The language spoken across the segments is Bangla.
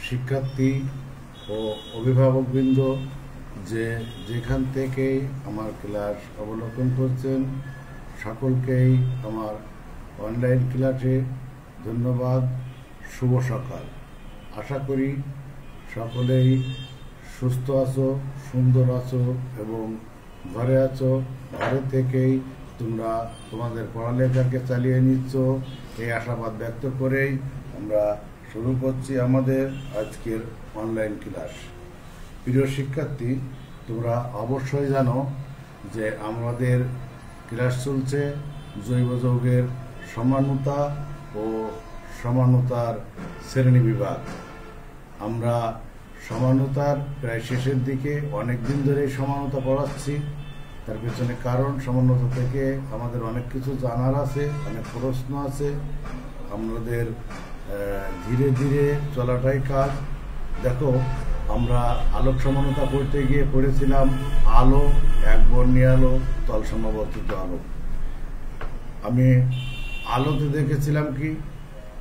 শিক্ষার্থী ও অভিভাবকবৃন্দ যেখান থেকেই আমার ক্লাস অবলোকন করছেন সকলকেই আমার অনলাইন ক্লাসে ধন্যবাদ। শুভ সকাল। আশা করি সকলেই সুস্থ আছো, সুন্দর আছো এবং ঘরে আছো। ঘরে থেকেই তোমরা তোমাদের পড়ালেখাকে চালিয়ে নিচ্ছ, এই আশাবাদ ব্যক্ত করেই আমরা শুরু করছি আমাদের আজকের অনলাইন ক্লাস। প্রিয় শিক্ষার্থী, তোমরা অবশ্যই জানো যে আমাদের ক্লাস চলছে জৈব যৌগের সমানুতা ও সমানুতার শ্রেণী বিভাগ। আমরা সমানুতার প্রায় শেষের দিকে, অনেক দিন ধরেই সমানুতা পড়াচ্ছি। তার পেছনে কারণ, সমানুতা থেকে আমাদের অনেক কিছু জানার আছে, অনেক প্রশ্ন আছে। আমাদের ধীরে ধীরে চলাটাই কাজ। দেখো, আমরা আলোক সমানুতা পড়তে গিয়ে পড়েছিলাম আলো, একবর্ণী আলো, তল সমাবর্তিত আলো। আমি আলোতে দেখেছিলাম কি,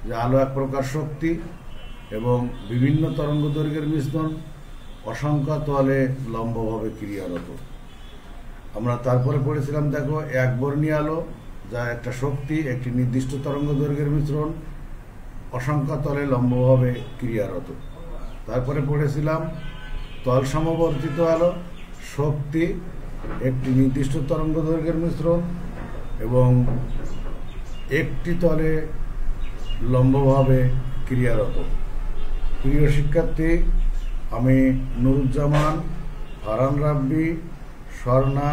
যে আলো এক প্রকার শক্তি এবং বিভিন্ন তরঙ্গ দৈর্ঘ্যের মিশ্রণ, অসংখ্য তলে লম্বভাবে ক্রিয়ারত। আমরা তারপরে পড়েছিলাম, দেখো, একবর্ণী আলো, যা একটা শক্তি, একটি নির্দিষ্ট তরঙ্গ দৈর্ঘ্যের মিশ্রণ, অসংখ্য তলে লম্বভাবে ক্রিয়ারত। তারপরে পড়েছিলাম তল সমবর্তিত আলো, শক্তি, একটি নির্দিষ্ট তরঙ্গ দৈর্ঘ্যের মিশ্রণ এবং একটি তলে লম্বভাবে ক্রিয়ারত। প্রিয় শিক্ষার্থী, আমি নুরুজ্জামান, ফারহান রাব্বি, স্বর্ণা,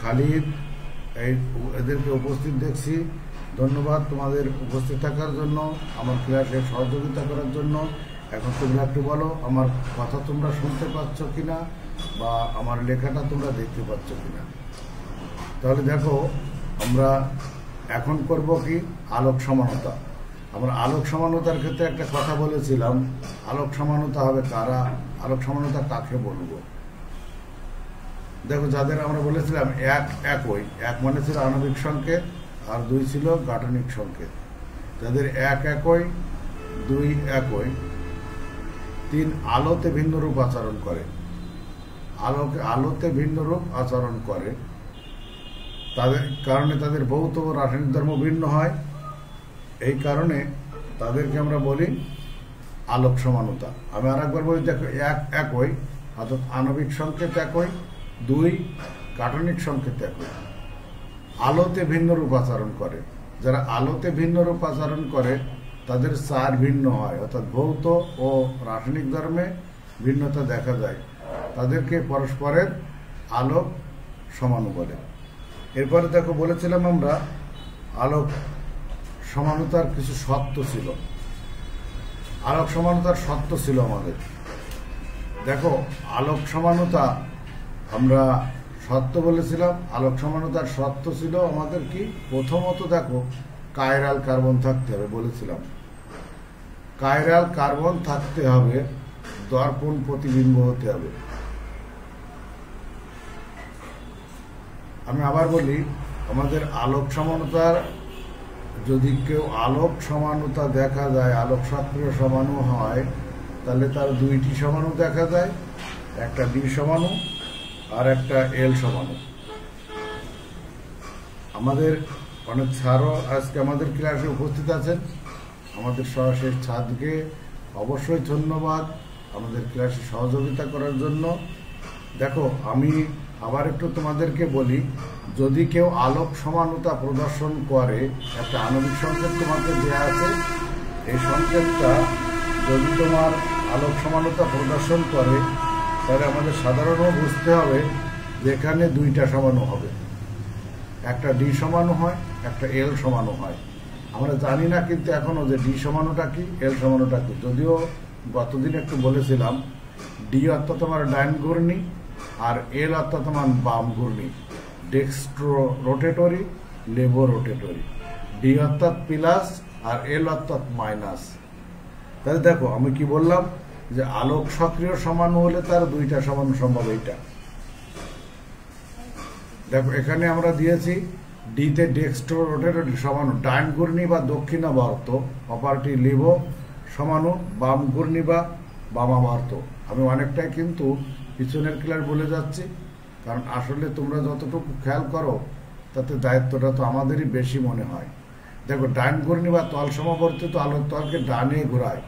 খালিদ এদেরকে উপস্থিত দেখছি। ধন্যবাদ তোমাদের উপস্থিত থাকার জন্য, আমার ক্লাসে সহযোগিতা করার জন্য। এখন তোমরা একটু বলো, আমার কথা তোমরা শুনতে পাচ্ছ কিনা বা আমার লেখাটা তোমরা দেখতে পাচ্ছ কিনা। তাহলে দেখো, আমরা এখন করব কি, আলোক সমানুতা। আমরা আলোক সমানুতার ক্ষেত্রে একটা কথা বলেছিলাম, আলোক সমানুতা হবে কারা, আলোক সমানুতা কাকে বলবো। দেখো, যাদের আমরা বলেছিলাম একই, এক মানে ছিল আণবিক সংকেত আর দুই ছিল গাঠনিক সংকেত। যাদের একই, দুই একই, তিন আলোতে ভিন্ন রূপ আচরণ করে, আলোতে ভিন্ন রূপ আচরণ করে, তাদের কারণে তাদের ভৌত ও রাসায়নিক ধর্ম ভিন্ন হয়। এই কারণে তাদেরকে আমরা বলি আলোক সমানুতা। আমি আর একবার বলি, দেখো, একই অর্থাৎ আণবিক সংকেত একই, দুই গাঠনিক সংকেত একই, আলোতে ভিন্ন রূপ আচরণ করে। যারা আলোতে ভিন্ন রূপ আচরণ করে তাদের চার ভিন্ন হয়, অর্থাৎ ভৌত ও রাসায়নিক ধর্মে ভিন্নতা দেখা যায়। তাদেরকে পরস্পরের আলোক সমানু বলে। এরপরে দেখো, বলেছিলাম আমরা আলোক সমানুতার কিছু শর্ত ছিল। আলোক সমানুতার শর্ত ছিল আমাদের। দেখো, আলোক সমানুতা আমরা শর্ত বলেছিলাম। আলোক সমানুতার শর্ত ছিল আমাদের কি, প্রথমত দেখো, কাইরাল কার্বন থাকতে হবে বলেছিলাম। কাইরাল কার্বন থাকতে হবে, দর্পণ প্রতিবিম্ব হতে হবে। আমি আবার বলি, আমাদের আলোক সমানুতার, যদি কেউ আলোক সমানুতা দেখা যায়, আলোক সক্রিয় সমাণু হয়, তাহলে তার দুইটি সমাণু দেখা যায়, একটা ডি সমাণু আর একটা এল সমাণু। আমাদের অনেক স্যারও আজকে আমাদের ক্লাসে উপস্থিত আছেন। আমাদের সরাসরি ছাত্রকে অবশ্যই ধন্যবাদ আমাদের ক্লাসে সহযোগিতা করার জন্য। দেখো, আমি আবার একটু তোমাদেরকে বলি, যদি কেউ আলোক সমানুতা প্রদর্শন করে, একটা আণবিক সংকেত তোমাকে দেওয়া আছে, এই সংকেতটা যদি তোমার আলোক সমানুতা প্রদর্শন করে, তাহলে আমাদের সাধারণত বুঝতে হবে যে এখানে দুইটা সমাণু হবে, একটা ডি সমাণু হয়, একটা এল সমাণু হয়। আমরা জানি না কিন্তু এখনো যে ডি সমাণুটা কি, এল সমাণুটা কি। যদিও গতদিন একটু বলেছিলাম, ডি অর্থাৎ তোমার ডাইন ঘূর্ণি আর এল অর্থাৎ তোমার বাম ঘূর্ণি, ডেক্সট্রো রোটেটরি, লেবো রোটেটরি। ডি অর্থাৎ প্লাস আর এল অর্থাৎ মাইনাস। তাহলে দেখো, আমি কি বললাম, যে আলোক সক্রিয় সমাণু হলে তার দুইটা সমাণু সম্ভব। এইটা দেখো, এখানে আমরা দিয়েছি ডিতে ডেক্সট্রো রোটেটরি সমাণু, ডাইন ঘূর্ণি বা দক্ষিণাবর্ত, অপারটি লেবো সমাণু, বাম ঘূর্ণি বা বামাবর্ত। আমি অনেকটাই কিন্তু পিছনের ক্লাস বলে যাচ্ছি, কারণ আসলে তোমরা যতটুকু খেয়াল করো তাতে দায়িত্বটা তো আমাদেরই বেশি মনে হয়। দেখো, ডাইন ঘূর্ণি বা তল সমবর্তিত আলোর তলকে ডানে ঘোরায়,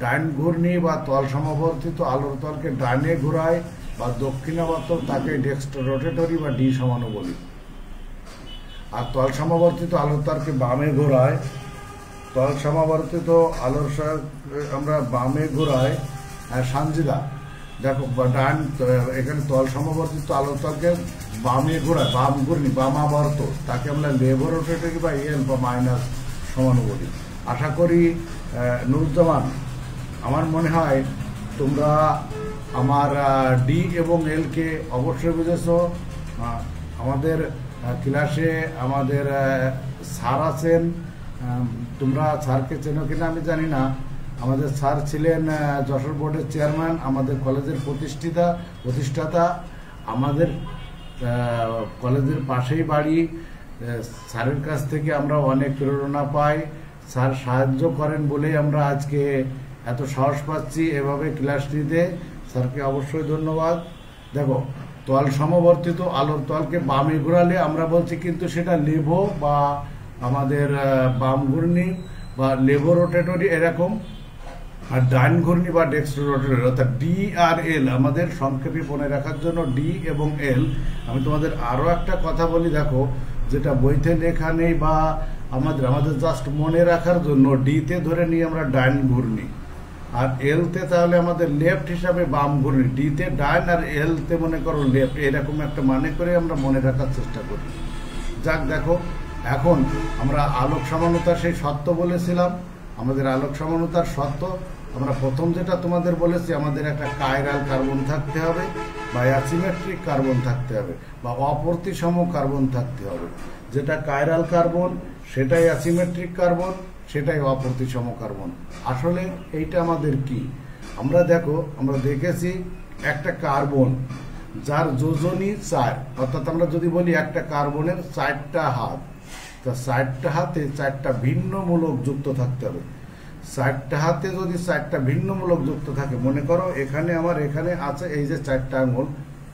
ডাইন ঘূর্ণি বা তল সমবর্তিত আলোর তলকে ডানে ঘোরায় বা দক্ষিণাবর্ত, তাকে ডেক্সট্রো রোটেটরি বা ডি সমানু বলি। আর তল সমবর্তিত আলোর তলকে বামে ঘোরায়, তল সমবর্তিত আলোর আমরা বামে ঘোরায় সানজিদা। দেখো, ডান এখানে তল সমবর্তিত আলোর তলকে বামে ঘোরায়, বাম ঘূর্ণি বামাবর্ত, তাকে আমরা লেবোরেটরি বা এল বা মাইনাস সমানু বলি। আশা করি নুরুজ্জামান, আমার মনে হয় তোমরা আমার ডি এবং এলকে অবশ্যই বুঝেছ। আমাদের ক্লাসে আমাদের স্যার আছেন, তোমরা স্যারকে চেনো কিনা আমি জানি না। আমাদের স্যার ছিলেন যশোর বোর্ডের চেয়ারম্যান, আমাদের কলেজের প্রতিষ্ঠাতা, আমাদের কলেজের পাশেই বাড়ি। স্যারের কাছ থেকে আমরা অনেক প্রেরণা পাই, স্যার সাহায্য করেন বলেই আমরা আজকে এত সাহস পাচ্ছি এভাবে ক্লাস নিতে। স্যারকে অবশ্যই ধন্যবাদ। দেখো, তল সমবর্তিত আলোর তলকে বামে ঘোরালে আমরা বলছি কিন্তু সেটা লেভো বা আমাদের বাম ঘূর্ণি বা লেভো রোটেটরি এরকম। আর ডাইন ঘূর্ণি বা ডেক্সট্রো রোটেটরি, অর্থাৎ ডি আর এল আমাদের সংক্ষেপে মনে রাখার জন্য ডি এবং এল। আমি তোমাদের আরও একটা কথা বলি, দেখো, যেটা বইতে লেখা নেই বা আমাদের জাস্ট মনে রাখার জন্য ডিতে ধরে নিই আমরা ডাইন ঘূর্ণি, আর এলতে তাহলে আমাদের লেফট হিসাবে বাম ঘূর্ণি। ডিতে ডাইন আর এলতে মনে করো লেফট, এরকম একটা মানে করে আমরা মনে রাখার চেষ্টা করি। যাক, দেখো, এখন আমরা আলোক সমানতার সেই সত্য বলেছিলাম। আমাদের আলোক সমানতার সত্য আমরা প্রথম যেটা তোমাদের বলেছি, আমাদের একটা কাইরাল কার্বন থাকতে হবে বা অ্যাসিমেট্রিক কার্বন থাকতে হবে বা অপ্রতিসম কার্বন থাকতে হবে। যেটা কাইরাল কার্বন সেটাই অ্যাসিমেট্রিক কার্বন, সেটাই অপ্রতিসম কার্বন। আসলে এইটা আমাদের কি, আমরা দেখেছি একটা কার্বন যার যোজনী 4, অর্থাৎ আমরা যদি বলি একটা কার্বনের 4টা হাত, তা 4টা হাতে 4টা ভিন্ন মূলক যুক্ত থাকতে হবে। 4টা হাতে যদি 4টা ভিন্ন মূলক যুক্ত থাকে, মনে করো এখানে এখানে আছে এই যে 4টা আঙুল,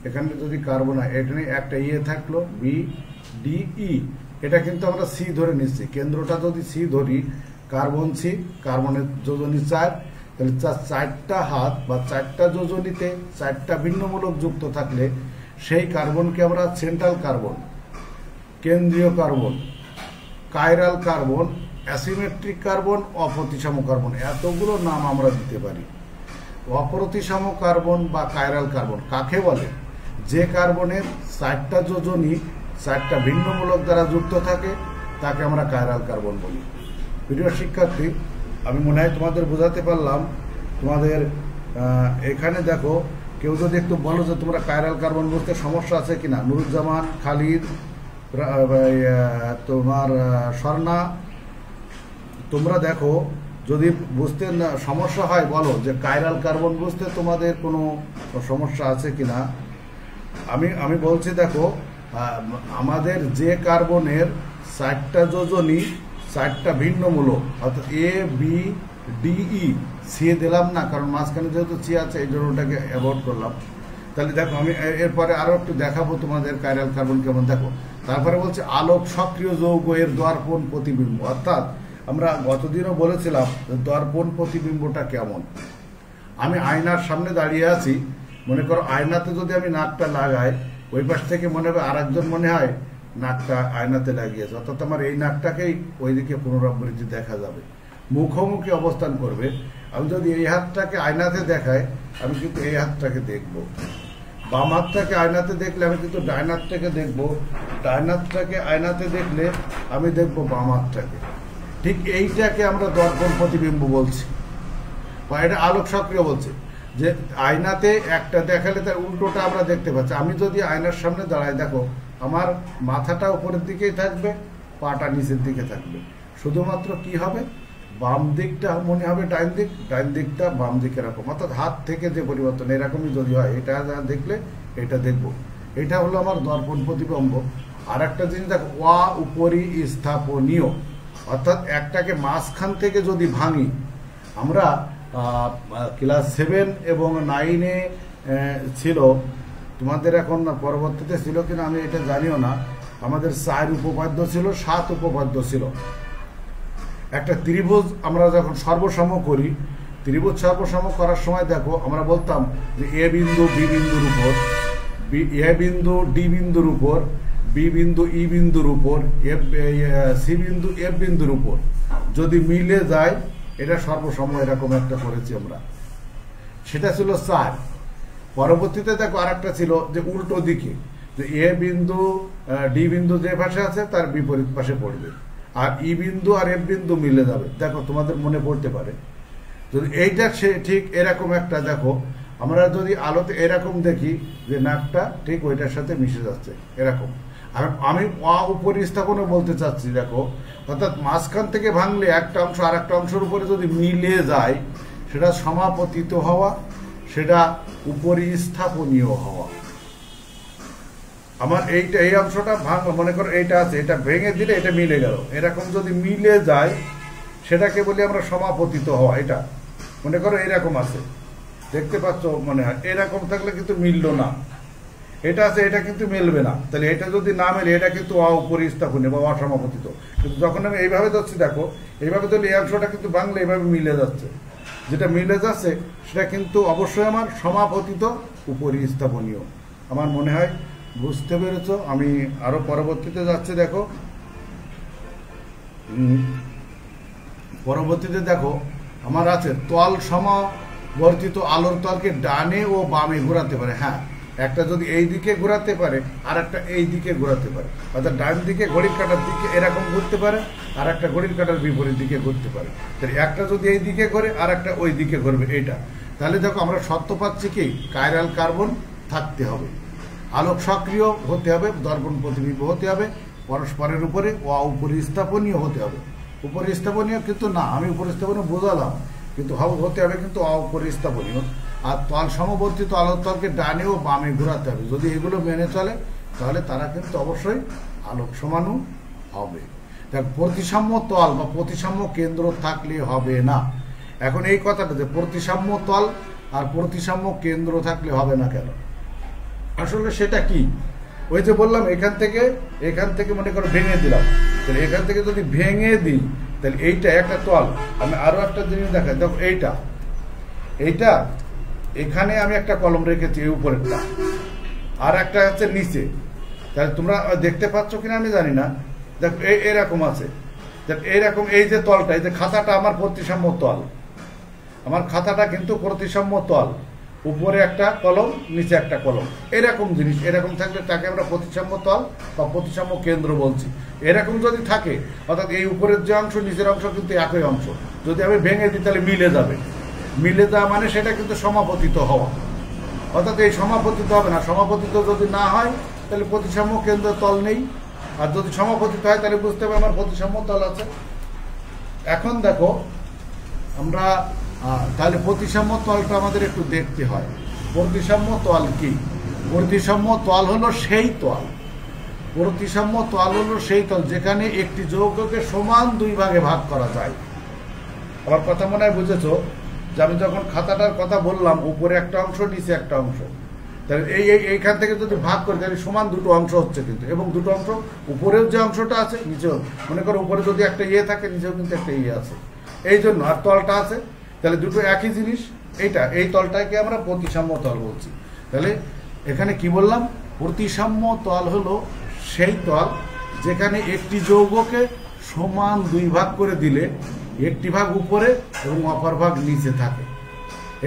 এখানে যদি কার্বন হয়, এখানে একটা ইয়ে থাকলো বি ডি ই, এটা কিন্তু আমরা সি ধরে নিচ্ছি। কেন্দ্রটা যদি সি ধরি, কার্বন সি, কার্বনের যোজনী 4, তাহলে 4টা হাত বা 4টা যোজনীতে 4টা ভিন্নমূলক যুক্ত থাকলে সেই কার্বনকে আমরা সেন্ট্রাল কার্বন, কেন্দ্রীয় carbon, chiral carbon, asymmetric carbon, অপ্রতিসম কার্বন, এতগুলো নাম আমরা দিতে পারি। অপ্রতিসম কার্বন বা কাইরাল কার্বন কাকে বলে? যে কার্বনের 4টা যোজনী 4টা ভিন্নমূলক দ্বারা যুক্ত থাকে তাকে আমরা কাইরাল কার্বন বলি। প্রিয় শিক্ষার্থী, আমি মনে হয় তোমাদের বোঝাতে পারলাম। তোমাদের এখানে দেখো, কেউ যদি একটু বলো যে তোমরা কাইরাল কার্বন বুঝতে সমস্যা আছে কিনা, নুরুজ্জামান, খালিদ, তোমার স্বর্ণা, তোমরা দেখো যদি বুঝতে সমস্যা হয় বলো যে কাইরাল কার্বন বুঝতে তোমাদের কোনো সমস্যা আছে কিনা। আমি বলছি, দেখো, আমাদের যে কার্বনের 4টা যোজনী 4টা ভিন্ন মূলক, অর্থাৎ A B D E, C দিলাম না কারণ মাঝখানে যেহেতু সি আছে এই জন্য ওটাকে অ্যাভয়েড করলাম। তাহলে দেখো, আমি এরপরে আরো একটু দেখাবো তোমাদের কাইরাল কার্বন কেমন। দেখো, তারপরে বলছে আলোক সক্রিয় যৌগ এর দর্পণ প্রতিবিম্ব, অর্থাৎ আমরা গতদিনও বলেছিলাম দর্পণ প্রতিবিম্বটা কেমন। আমি আয়নার সামনে দাঁড়িয়ে আছি, মনে করো আয়নাতে যদি আমি নাকটা লাগাই, ওই পাশ থেকে মনে হবে আরেকজন মনে হয় নাকটা আয়নাতে লাগিয়েছে, অর্থাৎ আমার এই নাকটাকেই ওইদিকে পুনরাবৃত্তি দেখা যাবে, মুখোমুখি অবস্থান করবে। আমি যদি এই হাতটাকে আয়নাতে দেখাই, আমি কিন্তু এই হাতটাকে দেখব। বাম হাতটাকে আয়নাতে দেখলে আমি কিন্তু ডাইন হাতটাকে দেখবো, ডাইন হাতটাকে আয়নাতে দেখলে আমি দেখবো বাম হাতটাকে। ঠিক এইটাকে আমরা দর্পণ প্রতিবিম্ব বলছি, বা এটা আলোক সক্রিয় বলছে, যে আয়নাতে একটা দেখালে তার উল্টোটা আমরা দেখতে পাচ্ছি। আমি যদি আয়নার সামনে দাঁড়াই, দেখো আমার মাথাটা উপরের দিকেই থাকবে, পাটা নিচের দিকে থাকবে, শুধুমাত্র কি হবে, বাম দিকটা মনে হবে ডাইন দিক, ডাইন দিকটা বাম দিকে এরকম, অর্থাৎ হাত থেকে যে পরিবর্তন এরকমই যদি হয়, এটা দেখলে এটা দেখবো। এটা হলো আমার দর্পণ প্রতিবিম্ব। আর একটা জিনিস দেখো, ওয়া উপরি স্থাপনীয়, অর্থাৎ একটাকে মাঝখান থেকে যদি ভাঙি, আমরা ক্লাস 7 এবং 9-এ ছিল, তোমাদের এখন পরবর্তীতে ছিল কিনা আমি এটা জানিও না, আমাদের 4 উপপাদ্য ছিল, 7 উপপাদ্য ছিল। একটা ত্রিভুজ আমরা যখন সর্বসম করি, ত্রিভুজ সর্বসম করার সময় দেখো আমরা বলতাম যে এ বিন্দু বি বিন্দুর উপর, এ বিন্দু ডি বিন্দুর উপর, বি বিন্দু ই বিন্দুর উপর, সি বিন্দু এফ বিন্দুর উপর যদি মিলে যায় এটা সর্বসম, এরকম একটা করেছি আমরা, সেটা ছিল 4। পরবর্তীতে দেখো আরেকটা ছিল যে উল্টো দিকে, যে এ বিন্দু ডি বিন্দু যে পাশে আছে তার বিপরীত পাশে পড়বে, আর ই বিন্দু আর এফ বিন্দু মিলে যাবে। দেখো তোমাদের মনে পড়তে পারে যদি এইটা সে ঠিক এরকম একটা, দেখো আমরা যদি আলোতে এরকম দেখি যে নাকটা ঠিক ওইটার সাথে মিশে যাচ্ছে এরকম। আর আমি উপরিস্থাপনও বলতে চাচ্ছি, দেখো অর্থাৎ মাঝখান থেকে ভাঙলে একটা অংশ আর একটা অংশের উপরে যদি মিলে যায় সেটা সমাপতিত হওয়া, সেটা উপরিস্থাপনীয় হওয়া। আমার এইটা এই অংশটা মনে করো এইটা আছে, এটা ভেঙে দিলে এটা মিলে গেল, এরকম যদি মিলে যায় সেটাকে বলি আমরা সমাপতিত হওয়া। এটা মনে করো এরকম আছে, দেখতে পাচ্ছ মনে হয়, এরকম থাকলে কিন্তু মিললো না, এটা আছে এটা কিন্তু মিলবে না, তাহলে এটা যদি না মেলে এটা কিন্তু অপরিস্থাপনীয় বা অসমাপতিত। কিন্তু যখন আমি এইভাবে যাচ্ছি, দেখো এইভাবে তাহলে এই অংশটা কিন্তু বাংলা এইভাবে মিলে যাচ্ছে, যেটা মিলে যাচ্ছে সেটা কিন্তু অবশ্যই আমার সমাপতিত উপরিস্থাপনীয়। আমার মনে হয় বুঝতে পেরেছ। আমি আরো পরবর্তীতে যাচ্ছি, দেখো পরবর্তীতে দেখো আমার আছে তল সমাবর্তিত আলোর তলকে ডানে ও বামে ঘোরাতে পারে। হ্যাঁ, একটা যদি এই দিকে ঘোরাতে পারে আর একটা এই দিকে ঘোরাতে পারে, অর্থাৎ ডান দিকে ঘড়ির কাঁটার দিকে এরকম ঘুরতে পারে আর একটা ঘড়ির কাঁটার বিপরীত দিকে ঘুরতে পারে। তাহলে একটা যদি এই দিকে ঘোরে আর একটা ওই দিকে ঘুরবে এইটা, তাহলে দেখো আমরা সত্য পাচ্ছি কি কাইরাল কার্বন থাকতে হবে, আলোক সক্রিয় হতে হবে, দর্পণ প্রতিবিম্ব হতে হবে, পরস্পরের উপরে উপরিস্থাপনীয় হতে হবে। উপরিস্থাপনীয় কিন্তু না, আমি উপরিস্থাপনীয় বোঝালাম, কিন্তু হতে হবে কিন্তু অপরিস্থাপনীয়। আর তল সমবর্তিত আলোর তলকে ডানে ও বামে ঘোরাতে হবে। যদি এগুলো মেনে চলে তাহলে তারা কিন্তু অবশ্যই আলোক সমাণু হবে। দেখ, প্রতিসাম্য তল বা প্রতিসাম্য কেন্দ্র থাকলে হবে না। এখন এই কথাটা যে প্রতিসাম্য তল আর প্রতিসাম্য কেন্দ্র থাকলে হবে না কেন, আসলে সেটা কি? ওই যে বললাম এখান থেকে মনে করো ভেঙে দিলাম, তাহলে এখান থেকে যদি ভেঙে দিই তাহলে এইটা একটা তল। আমি আরো একটা জিনিস দেখাই, দেখো এইটা এখানে আমি একটা কলম রেখেছি এই উপরেরটা, আর একটা হচ্ছে নিচে। তাহলে তোমরা দেখতে পাচ্ছ কিনা আমি জানি না, দেখো এরকম আছে, এইরকম এই যে তলটা, এই যে খাতাটা আমার প্রতিসাম্য তল, আমার খাতাটা কিন্তু প্রতিসাম্য তল, উপরে একটা কলম নিচে একটা কলম, এরকম জিনিস। এরকম থাকলে তাকে আমরা প্রতিসাম্য তল বা প্রতিসাম্য কেন্দ্র বলছি। এরকম যদি থাকে, অর্থাৎ এই উপরের যে অংশ নিচের অংশ কিন্তু একই অংশ, যদি আমি ভেঙে দিই তাহলে মিলে যাবে। মিলে যাওয়া মানে সেটা কিন্তু সমাপতিত হওয়া, অর্থাৎ এই সমাপতিত হবে না। সমাপতিত যদি না হয় তাহলে প্রতিসাম্য কেন্দ্র তল নেই, আর যদি সমাপতিত হয় তাহলে বুঝতে হবে আমার প্রতিসাম্য তল আছে। এখন দেখো আমরা তাহলে প্রতিসাম্য তলটা আমাদের একটু দেখতে হয়। প্রতিসাম্য তল কি? প্রতিসাম্য তল হলো সেই তল, প্রতিসাম্য তল হলো সেই তল যেখানে একটি যৌগকে সমান দুই ভাগে ভাগ করা যায়। আমার কথা মনে হয় বুঝেছো? যে আমি যখন খাতাটার কথা বললাম উপরে একটা অংশ নিচে একটা অংশ, তাহলে এইখান থেকে যদি ভাগ করি তাহলে সমান দুটো অংশ হচ্ছে কিন্তু, এবং দুটো অংশ উপরেও যে অংশটা আছে নিচেও, মনে করো উপরে যদি একটা ইয়ে থাকে নিচেও কিন্তু একটা ইয়ে আছে, এই জন্য আর তলটা আছে, তাহলে দুটো একই জিনিস। এই তলটাকে আমরা প্রতিসাম্য তল বলছি। তাহলে এখানে কি বললাম? প্রতিসাম্য তল হলো সেই তল যেখানে একটি যৌগকে সমান দুই ভাগ করে দিলে একটি ভাগ উপরে এবং অপর ভাগ নিচে থাকে।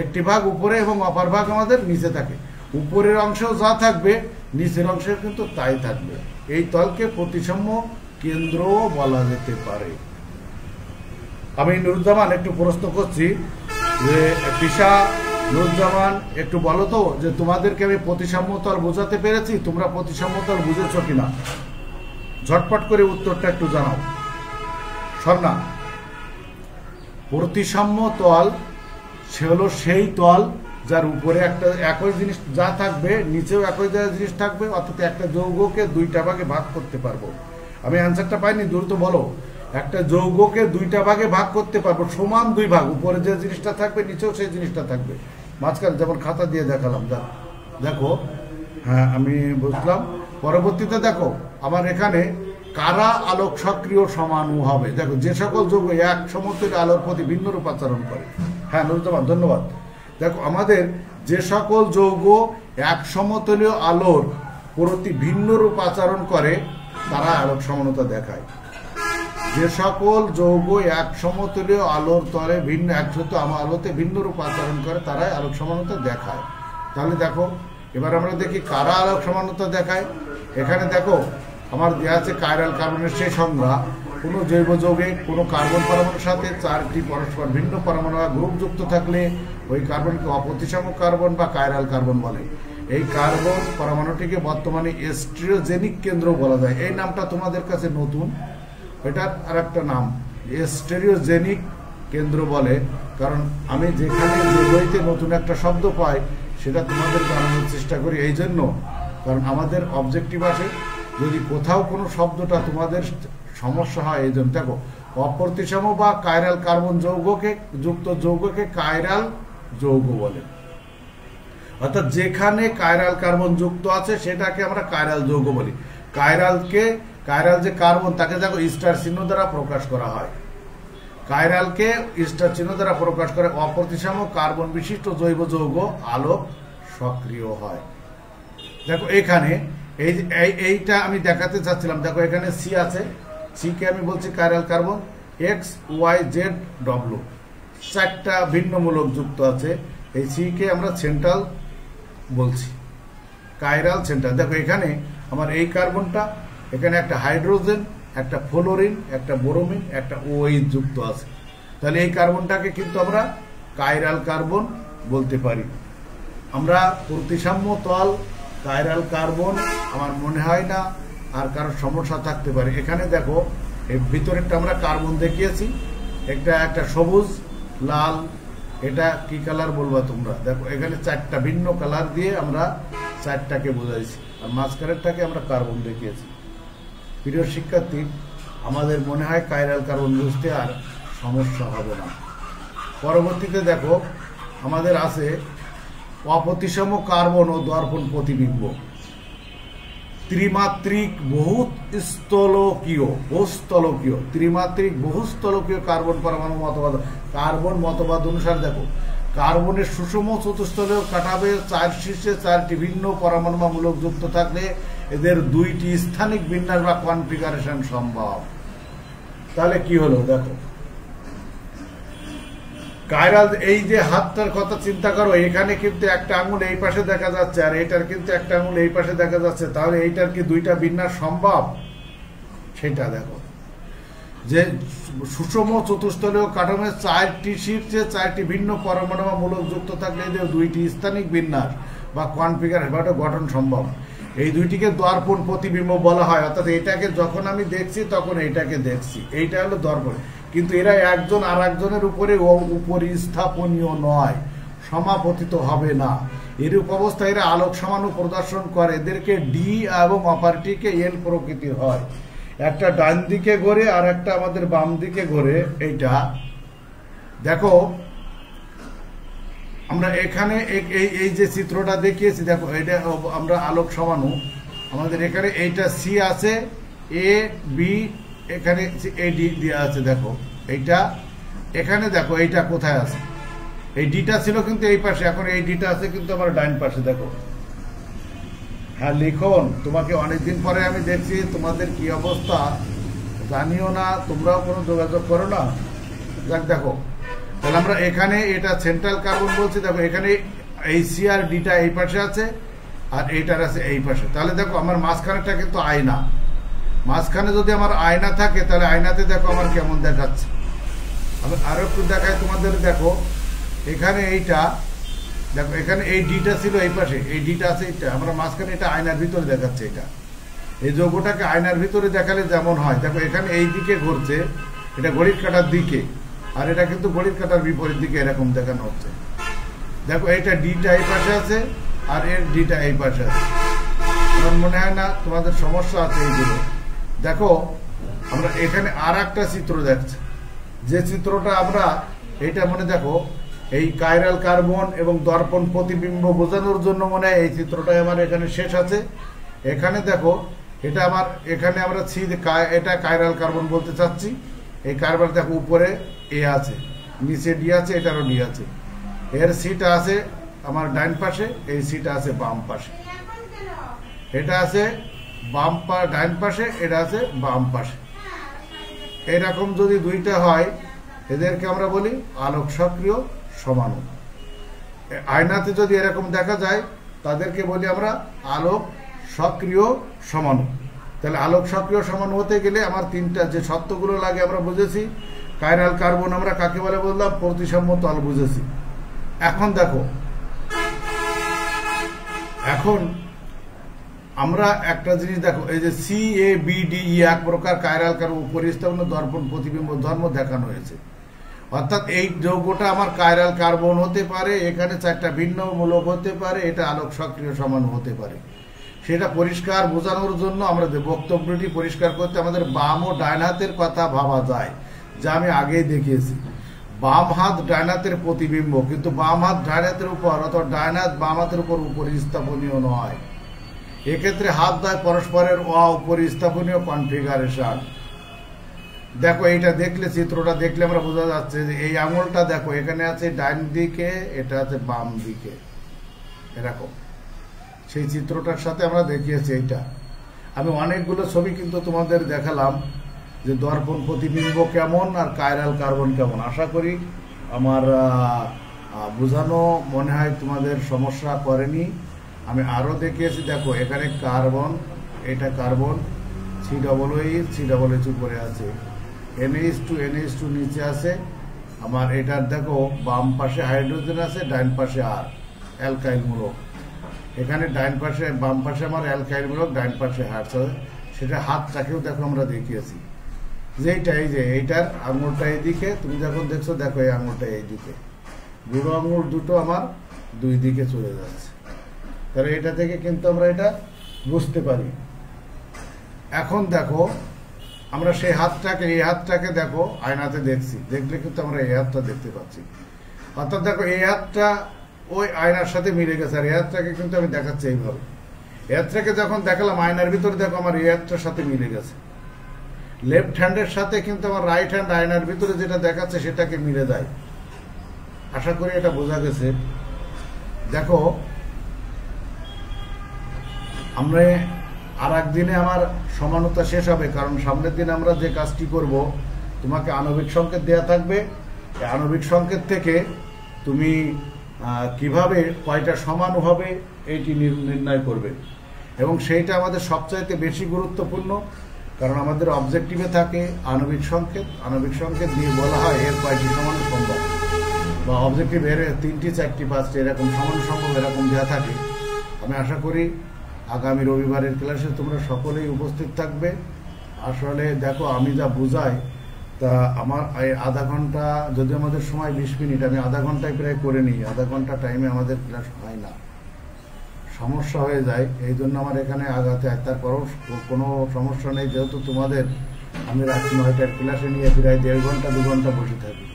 একটি ভাগ উপরে এবং অপর ভাগ আমাদের নিচে থাকে। উপরের অংশ যা থাকবে নিচের অংশে কিন্তু তাই থাকবে। এই তলকে প্রতিসাম্য কেন্দ্রও বলা যেতে পারে। আমি নুরুজ্জামান একটু প্রশ্ন করছি যে পিসা নুরুজ্জামান একটু বলো তো যে তোমাদেরকে আমি প্রতিসাম্য তল বোঝাতে পেরেছি, তোমরা প্রতিসাম্য তল বুঝেছ কিনা? ঝটপট করে উত্তরটা একটু জানাও। স্বর্ণা, প্রতিসাম্য তল সে হলো সেই তল যার উপরে একটা একই জিনিস যা থাকবে নিচেও একই জিনিস থাকবে, অর্থাৎ একটা যৌগকে দুইটা ভাগে ভাগ করতে পারবো। আমি অ্যান্সারটা পাইনি, দ্রুত বলো। একটা যৌগকে দুইটা ভাগে ভাগ করতে পারবো, সমান দুই ভাগ, উপরে যে জিনিসটা থাকবে নিচেও সেই জিনিসটা থাকবে, মাঝখানে যেমন খাতা দিয়ে দেখালাম। দেখো, হ্যাঁ আমি বুঝলাম। পরবর্তীতে দেখো আমার এখানে কারা আলোক সক্রিয় সমাণু হবে। দেখো যে সকল যৌগ এক সমতুল্য আলোর প্রতি ভিন্ন রূপ আচরণ করে। হ্যাঁ নুরুজ্জামান ধন্যবাদ। দেখো আমাদের যে সকল যৌগ এক সমতুল্য আলোর প্রতি ভিন্ন রূপ আচরণ করে তারা আলোক সমানতা দেখায়। যে সকল যৌগ এক সমতুল্য আলোর তলে ভিন্ন একসাথে আলোতে ভিন্ন রূপ আচরণ করে তারাই আলোক সমানতা দেখায়। তাহলে দেখো এবার আমরা দেখি কারা আলোক সমানতা দেখায়। এখানে দেখো আমার দেওয়া আছে কাইরাল কার্বনের সেই সংজ্ঞা। কোনো জৈব যৌগে কোনো কার্বন পরমাণুর সাথে 4টি পরস্পর ভিন্ন পরমাণু বা গ্রুপ যুক্ত থাকলে ওই কার্বনকে অপ্রতিসম কার্বন বা কাইরাল কার্বন বলে। এই কার্বন পরমাণুটিকে বর্তমানে স্টেরিওজেনিক কেন্দ্র বলা যায়। এই নামটা তোমাদের কাছে নতুন, এটার আর একটা নাম স্টেরিওজেনিক কেন্দ্র বলে। কারণ আমি যেখানে যে বইতে নতুন একটা শব্দ পাই সেটা তোমাদের জানানোর চেষ্টা করি এই জন্য, কারণ আমাদের অবজেক্টিভ আসে যদি কোথাও কোনো শব্দটা তোমাদের সমস্যা হয় এই জন্য। দেখো অপ্রতিসম বা কাইরাল কার্বন যৌগকে যুক্ত যৌগকে কাইরাল যৌগ বলে, অর্থাৎ যেখানে কাইরাল কার্বন যুক্ত আছে সেটাকে আমরা কাইরাল যৌগ বলি। কাইরাল যে কার্বন তাকে দেখো স্টার চিহ্ন দ্বারা প্রকাশ করা হয়। কাইরালকে স্টার চিহ্ন দ্বারা প্রকাশ করে অপ্রতিসম কার্বন বিশিষ্ট জৈব যৌগ আলোক সক্রিয় হয়। দেখো এখানে এইটা আমি দেখাতে চাচ্ছিলাম। দেখো এখানে সি আছে, সি কে আমি বলছি chiral carbon, X Y Z W 4টা ভিন্ন মূলক যুক্ত আছে। এই সি কে আমরা সেন্ট্রাল বলছি, কাইরাল সেন্ট্রাল। দেখো এখানে আমার এই কার্বনটা, এখানে একটা হাইড্রোজেন, একটা ফ্লোরিন, একটা বোরোমিন, একটা ওএইচ যুক্ত আছে। তাহলে এই কার্বনটাকে কিন্তু আমরা কাইরাল কার্বন বলতে পারি। আমরা প্রতিসাম্য তল কাইরাল কার্বন আমার মনে হয় না আর কারোর সমস্যা থাকতে পারে। এখানে দেখো এই ভিতরেরটা আমরা কার্বন দেখিয়েছি, একটা সবুজ, লাল, এটা কি কালার বলবা তোমরা? দেখো এখানে 4টা ভিন্ন কালার দিয়ে আমরা 4টাকে বোঝাইছি, আর মাঝখানেরটাকে আমরা কার্বন দেখিয়েছি। প্রিয় শিক্ষার্থী, আমাদের মনে হয় কাইরাল কার্বন বুঝতে আর সমস্যা হবে না। পরবর্তীতে দেখো আমাদের আছে অপ্রতিসম কার্বন ও দর্পণ প্রতিবিম্ব। ত্রিমাত্রিক ত্রিমাত্রিক বহুস্থলকীয় কার্বন পরমাণু মতবাদ। কার্বন মতবাদ অনুসারে দেখো কার্বনের সুষম চতুস্তলীয় কাঠামোর 4 শীর্ষে 4টি ভিন্ন পরমাণু বা মূলক যুক্ত থাকলে এদের 2টি স্থানিক বিন্যাস বা কনফিগারেশন সম্ভব। তাহলে কি হলো দেখো, কাইরাল এই যে হাতটার কথা চিন্তা করো, এখানে কিন্তু একটা আঙুল এই পাশে দেখা যাচ্ছে আর এটার কিন্তু একটা আঙুল এই পাশে দেখা যাচ্ছে। তাহলে এইটার কি 2টা বিন্যাস সম্ভব? সেটা দেখো যে সুষম চতুস্তলীয় কাঠামোর 4টি শীর্ষে 4টি ভিন্ন পরমাণু বা মূলক যুক্ত থাকলে এদের 2টি স্থানিক বিন্যাস বা কনফিগারেশন বা গঠন সম্ভব। এই 2টিকে দর্পণ প্রতিবিম্ব বলা হয়। অর্থাৎ এটাকে যখন আমি দেখছি তখন এইটাকে দেখছি, এইটা হলো দর্পণ। কিন্তু এরা একজন আর একজনের উপরে উপরিস্থাপনীয় নয়, সমাপতিত হবে না। এরূপ অবস্থায় এরা আলোক সমাণু প্রদর্শন করে। এদেরকে ডি এবং অপরটিকে এল প্রকৃতির হয়। একটা ডান দিকে ঘোরে আর একটা আমাদের বাম দিকে ঘোরে। এইটা দেখো আমরা এখানে এই যে চিত্রটা দেখিয়েছি, দেখো এটা আমরা আলোক সমাণু। আমাদের এখানে এইটা সি আছে, এ বি, এখানে এ ডি দেওয়া আছে। দেখো এইটা এখানে দেখো এইটা কোথায় আছে, এই ডিটা ছিল কিন্তু এই পাশে, এখন এই ডিটা আছে কিন্তু আমার ডাইন পাশে। দেখো হ্যাঁ লিখন, তোমাকে অনেকদিন পরে আমি দেখছি, তোমাদের কি অবস্থা জানিও না, তোমরাও কোনো যোগাযোগ করো না। যাক দেখো, তাহলে আমরা এখানে এটা সেন্ট্রাল কার্বন বলছি। দেখো এখানে এই সি আর ডিটা এই পাশে আছে আর এইটার আছে এই পাশে। তাহলে দেখো আমার মাঝখানেটা কিন্তু আয়না, মাঝখানে যদি আমার আয়না থাকে তাহলে আয়নাতে দেখো আমার কেমন দেখাচ্ছে। আমি আরো একটু দেখাই তোমাদের। দেখো এখানে এইটা, দেখো এখানে এই ডিটা ছিল এই পাশে, এই ডিটা আছে এইটা, আমরা মাঝখানে এটা আয়নার ভিতরে দেখাচ্ছে। এটা এই যৌগটাকে আয়নার ভিতরে দেখালে যেমন হয়, দেখো এখানে এই দিকে ঘুরছে, এটা ঘড়ির কাঁটার দিকে, আর এটা কিন্তু ঘড়ির কাঁটার বিপরীত দিকে এরকম দেখানো হচ্ছে। দেখো এইটা ডিটা এই পাশে আছে আর এর ডিটা এই পাশে আছে। আমার মনে হয় না তোমাদের সমস্যা আছে এইগুলো। দেখো আমরা এখানে আর একটা চিত্র দেখছি, যে চিত্রটা আমরা এইটা মনে দেখো এই কাইরাল কার্বন এবং দর্পণ প্রতিবিম্ব বোঝানোর জন্য মনে হয় এই চিত্রটা আমার এখানে শেষ আছে। এখানে দেখো এটা আমার এখানে আমরা এটা কাইরাল কার্বন বলতে চাচ্ছি। এই কার্বন দেখো উপরে এ আছে, নিচে ডি আছে, এটারও ডি আছে। এর সিটা আছে আমার ডাইন পাশে, এই সিটা আছে বাম পাশে। এটা আছে ডাইন পাশে, এটা আছে বাম পাশে। এরকম যদি দুইটা হয় এদেরকে আমরা বলি আলোক সক্রিয় সমাণু। আয়নাতে যদি এরকম দেখা যায় তাদেরকে বলি আমরা আলোক সক্রিয় সমাণু। তাহলে আলোক সক্রিয় সমাণু হতে গেলে আমার তিনটা যে শর্তগুলো লাগে আমরা বুঝেছি। কাইরাল কার্বন আমরা কাকে বলে বললাম, প্রতিসাম্য তল বুঝেছি। এখন দেখো, এখন আমরা একটা জিনিস দেখো, এই যে CABDE এক প্রকার কাইরাল কার্বন পরিস্থাপন দর্পণ প্রতিবিম্ব ধর্ম দেখানো হয়েছে। অর্থাৎ এই যৌগটা আমার কাইরাল কার্বন হতে পারে, এখানে চারটা ভিন্ন মূলক হতে পারে, এটা আলোক সক্রিয় সমাণু হতে পারে। সেটা পরিষ্কার বোঝানোর জন্য আমরা বক্তব্যটি পরিষ্কার করতে আমাদের বাম ও ডান হাতের কথা ভাবা যায়, যা আমি আগেই দেখিয়েছি। বাম হাত ডান হাতের প্রতিবিম্ব, কিন্তু বাম হাত ডান হাতের উপর অথবা ডান হাত বাম হাতের উপর উপরিস্থাপনীয় নয়। এক্ষেত্রে হাত দ্বয় পরস্পরের অপরিস্থাপনীয় কনফিগারেশন। দেখো এইটা দেখলে, চিত্রটা দেখলে আমরা বোঝা যাচ্ছে যে এই আঙুলটা দেখো এখানে আছে ডান দিকে, এটা আছে বাম দিকে, এরকম। সেই চিত্রটার সাথে আমরা দেখিয়েছি এইটা। আমি অনেকগুলো ছবি কিন্তু তোমাদের দেখালাম যে দর্পণ প্রতিবিম্ব কেমন আর কাইরাল কার্বন কেমন। আশা করি আমার বোঝানো মনে হয় তোমাদের সমস্যা করেনি। আমি আরো দেখিয়েছি, দেখো এখানে কার্বন, এটা কার্বন, COOH উপরে আছে, NH2 নিচে আছে আমার। এটার দেখো বাম পাশে হাইড্রোজেন আছে, ডান পাশে আর অ্যালকাইল মূলক। এখানে ডান পাশে বাম পাশে আমার অ্যালকাইল মূলক, ডান পাশে হার্টস আছে। সেটা হাতটাকেও দেখো আমরা দেখিয়েছি, যেইটা এই যে এইটার আঙুলটা এইদিকে, তুমি যখন দেখছো দেখো এই আঙুলটা এইদিকে, বুড়ো আঙুল দুটো আমার দুই দিকে চলে যাচ্ছে। তাহলে এটা থেকে কিন্তু আমরা এটা বুঝতে পারি। এখন দেখো আমরা সেই হাতটাকে, এই হাতটাকে দেখো আয়নাতে দেখছি, দেখলে কিন্তু আমরা এই হাতটা দেখতে পাচ্ছি। অর্থাৎ দেখো এই হাতটা ওই আয়নার সাথে মিলে গেছে, আর এই হাতটাকে কিন্তু আমি দেখাচ্ছি এইভাবে। এই হাতটাকে যখন দেখালাম আয়নার ভিতরে, দেখো আমার এই হাতটার সাথে মিলে গেছে। লেফট হ্যান্ডের সাথে কিন্তু আমার রাইট হ্যান্ড আয়নার ভিতরে যেটা দেখাচ্ছে সেটাকে মিলে যায়। আশা করি এটা বোঝা গেছে। দেখো আমরা আর একদিনে আমার সমানতা শেষ হবে, কারণ সামনের দিন আমরা যে কাজটি করব, তোমাকে আণবিক সংকেত দেয়া থাকবে। এই আণবিক সংকেত থেকে তুমি কিভাবে কয়টা সমাণু হবে এইটি নির্ণয় করবে, এবং সেইটা আমাদের সবচাইতে বেশি গুরুত্বপূর্ণ, কারণ আমাদের অবজেক্টিভে থাকে আণবিক সংকেত। আণবিক সংকেত দিয়ে বলা হয় এর কয়টি সমাণু সম্ভব, বা অবজেক্টিভ এর 3টি 4টি 5টি এরকম সমাণু সম্ভব, এরকম দেওয়া থাকে। আমি আশা করি আগামী রবিবারের ক্লাসে তোমরা সকলেই উপস্থিত থাকবে। আসলে দেখো আমি যা বুঝাই তা আমার আধা ঘন্টা, যদি আমাদের সময় 20 মিনিট, আমি আধা ঘন্টায় প্রায় করে নিই। আধা ঘন্টা টাইমে আমাদের ক্লাস হয় না, সমস্যা হয়ে যায়। এই জন্য আমার এখানে আগাতে হয়। তারপরও কোনো সমস্যা নেই, যেহেতু তোমাদের আমি রাত 9টার ক্লাসে নিয়ে প্রায় 1.5 ঘন্টা 2 ঘন্টা বসে থাকি।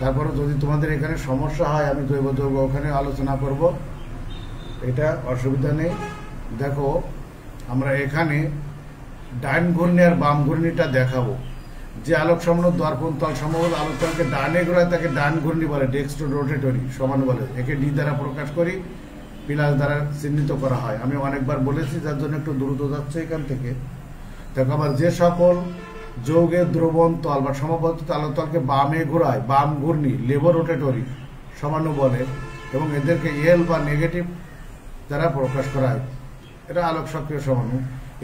তারপরে যদি তোমাদের এখানে সমস্যা হয় আমি জৈব যৌগ ওখানে আলোচনা করব, এটা অসুবিধা নেই। দেখো আমরা এখানে ডান ঘূর্ণি আর বাম ঘূর্ণিটা দেখাবো। যে আলোক সমাণু দর্পণ তল সমবল আলোক তলকে ডানে ঘোরায় তাকে ডান ঘূর্ণি বলে, ডেক্সট্রো রোটেটরি সমাণু বলে। একে ডি দ্বারা প্রকাশ করি, প্লাস দ্বারা চিহ্নিত করা হয়। আমি অনেকবার বলেছি, যার জন্য একটু দ্রুত যাচ্ছে এখান থেকে। দেখো আবার যে সকল যৌগের দ্রবণ তল বা সমবর্তিত আলোক তলকে বামে ঘোরায়, বাম ঘূর্ণি লেবো রোটেটরি সমাণু বলে, এবং এদেরকে এল বা নেগেটিভ দ্বারা প্রকাশ করা হয়। এটা আলোক সক্রিয় সমাণু।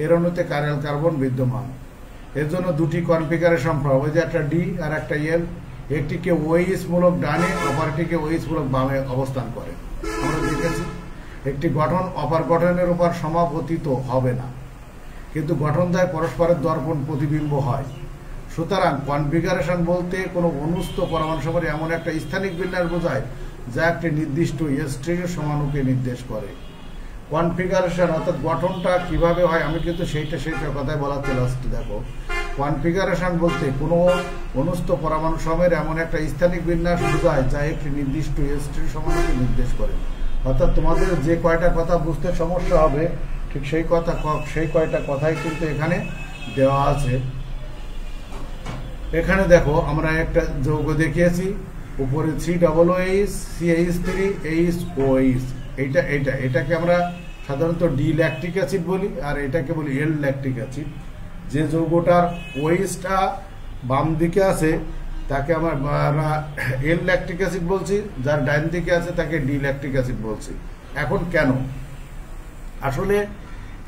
এর অণুতে কাইরাল কার্বন বিদ্যমান। এর জন্য দুটি কনফিগারেশন পাবো, ওই যে একটা ডি আর একটা এল। একটিকে ওএইচ মূলক ডানে, অপরটিকে ওএইচ মূলক বামে অবস্থান করে। আমরা দেখেছি একটি গঠন অপর গঠনের উপর সমাপতিত হবে না, কিন্তু গঠন দ্বয় পরস্পরের দর্পণ প্রতিবিম্ব হয়। সুতরাং কনফিগারেশন বলতে কোনো অনুস্থ পরমাণু সম্পর্কে এমন একটা স্থানিক বিন্যাস বোঝায় যা একটি নির্দিষ্ট স্ট্রিং সমাণুকে নির্দেশ করে। কনফিগারেশন অর্থাৎ গঠনটা কিভাবে হয় আমি কিন্তু সেইটা কথাই বলার চেষ্টা। দেখো কনফিগারেশন বলতে কোনো অনুস্থ পরমাণু সময়ের এমন একটা স্থানিক বিন্যাস বোঝায় যা একটি নির্দিষ্ট এসটির সমানুকে নির্দেশ করে। অর্থাৎ তোমাদের যে কয়টা কথা বুঝতে সমস্যা হবে ঠিক সেই কয়টা কথাই কিন্তু এখানে দেওয়া আছে। এখানে দেখো আমরা একটা যৌগ দেখিয়েছি, উপরে COOH, CH3OH, এটাকে আমরা সাধারণত ডি ল্যাকটিক অ্যাসিড বলি, আর এটাকে বলি এল ল্যাকটিক অ্যাসিড। যে যৌগটার ওইসটা বাম দিকে আছে তাকে আমরা এল ল্যাকটিক অ্যাসিড বলছি, যার ডাইন দিকে আছে তাকে ডি ল্যাকটিক অ্যাসিড বলছি। এখন কেন? আসলে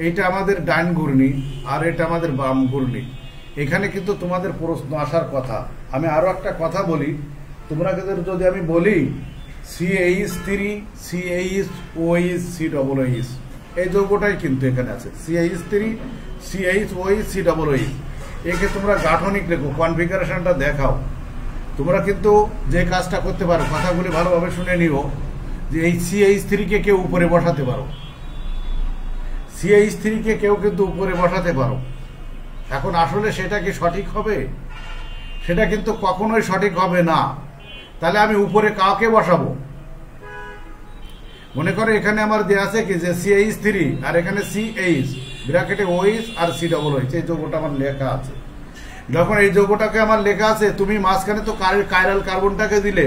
এইটা আমাদের ডাইন ঘূর্ণি আর এটা আমাদের বাম ঘূর্ণি। এখানে কিন্তু তোমাদের প্রশ্ন আসার কথা। আমি আরো একটা কথা বলি, তোমরা যদি আমি বলি CH3, CHOH, COOH, এই যৌগটাই কিন্তু এখানে আছে, CH3, CHOH, COOH। একে তোমরা গাঠনিক লেখো, কনফিগারেশনটা দেখাও। তোমরা কিন্তু যে কাজটা করতে পারো, কথাগুলি ভালোভাবে শুনে নিও, যে এই CH3 কে কেউ উপরে বসাতে পারো, CH3 কে কেউ কিন্তু উপরে বসাতে পারো। এখন আসলে সেটা কি সঠিক হবে? সেটা কিন্তু কখনোই সঠিক হবে না। তাহলে আমি উপরে কাকে বসাবো? মনে করো এখানে আমার দেওয়া আছে কি যে CH3 আর এখানে CH ব্র্যাকেটে OH আর COOH, এই যৌগটা আমার লেখা আছে। যখন এই যৌগটাকে আমার লেখা আছে, তুমি মাঝখানে তো কাইরাল কার্বনটাকে দিলে,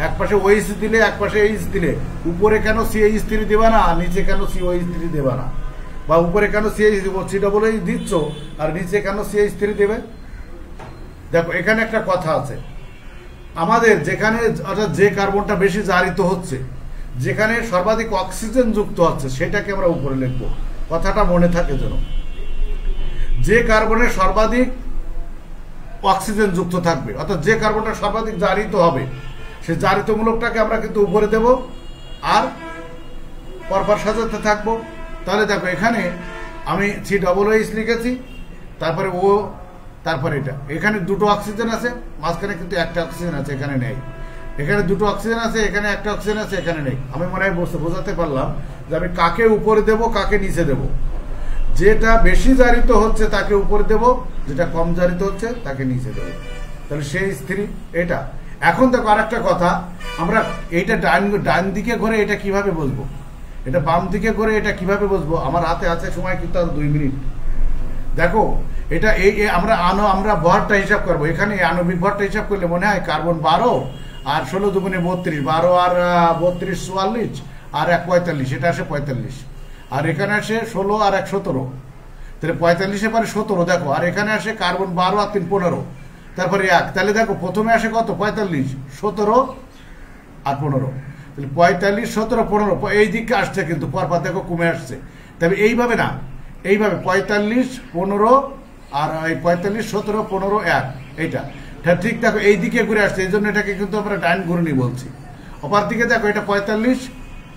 এক পাশে OH দিলে এক পাশে H দিলে, উপরে কেন CH3 দেবা না, নিচে কেন COH3 দেবা না? বা উপরে কেন COOH দিচ্ছ আর নিচে কেন CH3 দেবে? দেখো এখানে একটা কথা আছে, আমাদের যেখানে অর্থাৎ যে কার্বনটা বেশি জারিত হচ্ছে, যেখানে সর্বাধিক অক্সিজেন যুক্ত হচ্ছে, সেটাকে আমরা উপরে লিখবো। কথাটা মনে থাকে যেন, যে কার্বনের সর্বাধিক অক্সিজেন যুক্ত থাকবে, অর্থাৎ যে কার্বনটা সর্বাধিক জারিত হবে, সে জারিতমূলকটাকে আমরা কিন্তু উপরে দেব আর পরপর সাজাতে থাকবো। তাহলে দেখো এখানে আমি COOH লিখেছি, তারপরে ও, তারপরে এটা, এখানে দুটো অক্সিজেন আছে, মাঝখানে কিন্তু একটা অক্সিজেন আছে, এখানে নেই। এখানে দুটো অক্সিজেন আছে, এখানে একটা অক্সিজেন আছে, এখানে নেই। আমি মনে হয় বোঝাতে পারলাম যে আমি কাকে উপরে দেব, কাকে নিচে দেব। যেটা বেশি জারিত হচ্ছে তাকে উপরে দেব, যেটা কম জারিত হচ্ছে তাকে নিচে দেব। তাহলে সেই স্ত্রী এটা। এখন দেখো আরেকটা কথা, আমরা এইটা ডান দিকে ঘুরে এটা কিভাবে বসবো, এটা বাম দিকে ঘুরে এটা কিভাবে বসবো? আমার হাতে আছে সময় কিন্তু আর 2 মিনিট। দেখো এটা আমরা ভরটা হিসাব করবো। এখানে আণবিক ভরটা হিসাব করলে মনে হয় কার্বন 12 আর 16 দুগুণে 32, 12 আর 32 44 আর 1 45, এটা আসে 45। আর এখানে আসে 16 আর 1 17, তাহলে 45 এবারে 17। দেখো আর এখানে আসে কার্বন 12 আর 3 15, তারপরে 1। তাহলে দেখো প্রথমে আসে কত? 45, 17 আর 15। তাহলে 45, 17, 15 এই দিকে আসছে, কিন্তু পরপর দেখো কমে আসছে। তবে এইভাবে না, এইভাবে 45, 15 আর এই 45, 17, 15, 1, এইটা ঠিক দেখো এই দিকে ঘুরে আসছে, এই জন্য এটাকে কিন্তু আমরা ডাইন ঘূর্ণি বলছি। অপর দিকে দেখো এটা 45,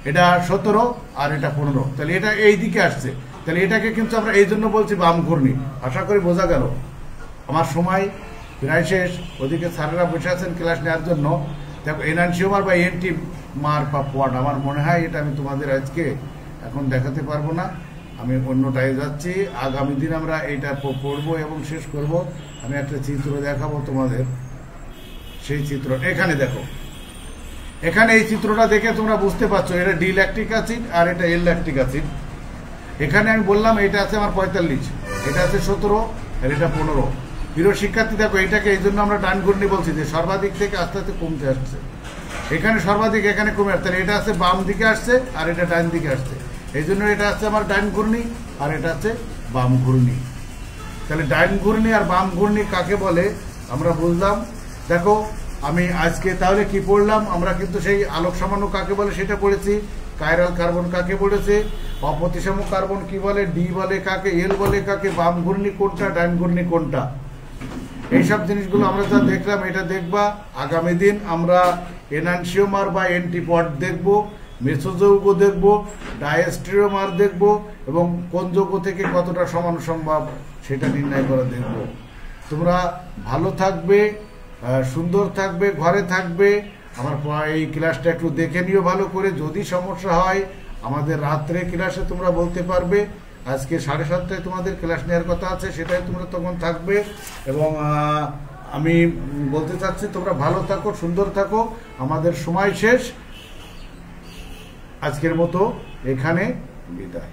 এটা 17 আর এটা 15, তাহলে এটা এই দিকে আসছে, তাহলে এটাকে কিন্তু আমরা এই জন্য বলছি বাম ঘূর্ণি। আশা করি বোঝা গেল। আমার সময় প্রায় শেষ, ওদিকে স্যারেরা বসে আছেন ক্লাস নেওয়ার জন্য। দেখো এনানসিওমার বা এন্টিমার বা পট, আমার মনে হয় এটা আমি তোমাদের আজকে এখন দেখাতে পারবো না, আমি অন্যটায় যাচ্ছি। আগামী দিন আমরা এইটা পড়বো এবং শেষ করব। আমি একটা চিত্র দেখাবো তোমাদের, সেই চিত্র এখানে দেখো। এখানে এই চিত্রটা দেখে তোমরা বুঝতে পারছো এটা ডি ল্যাকটিক অ্যাসিড আর এটা এল ল্যাকটিক অ্যাসিড। এখানে আমি বললাম এটা আছে আমার 45, এটা আছে 17 আর এটা 15। প্রিয় শিক্ষার্থী দেখো এটাকে এই জন্য আমরা ডান ঘূর্ণি বলছি, যে সর্বাধিক থেকে আস্তে আস্তে কমতে আসছে। এখানে সর্বাধিক, এখানে কমে আসছে, তাহলে এটা আছে বাম দিকে আসছে আর এটা ডান দিকে আসছে, এই জন্য এটা আছে আমার ডান ঘূর্ণি আর এটা আছে বাম ঘূর্ণি। তাহলে ডান ঘূর্ণি আর বাম ঘূর্ণি কাকে বলে আমরা বুঝলাম। দেখো আমি আজকে তাহলে কি পড়লাম, আমরা কিন্তু সেই আলোক সামান্য কাকে বলে সেটা পড়েছি, কাইরাল কার্বন কাকে বলেছে, অপ্রতিসম কার্বন কি বলে, ডি বলে কাকে, এল বলে কাকে, বাম ঘূর্ণি কোনটা, ডান ঘূর্ণি কোনটা, এইসব জিনিসগুলো আমরা যা দেখলাম এটা দেখবা। আগামী দিন আমরা এনানসিওমার বা এন্টিপড দেখব, মেসোযৌগ দেখব, ডায়াস্টেরিওমার দেখব এবং কোন যৌগ থেকে কতটা সমান সম্ভব সেটা নির্ণয় করে দেখব। তোমরা ভালো থাকবে, সুন্দর থাকবে, ঘরে থাকবে। আমার এই ক্লাসটা একটু দেখে নিও ভালো করে। যদি সমস্যা হয় আমাদের রাত্রে ক্লাসে তোমরা বলতে পারবে, আজকে 7:30টায় তোমাদের ক্লাস নেওয়ার কথা আছে, সেটাই তোমরা তখন থাকবে। এবং আমি বলতে চাচ্ছি তোমরা ভালো থাকো, সুন্দর থাকো। আমাদের সময় শেষ, আজকের মতো এখানে বিদায়।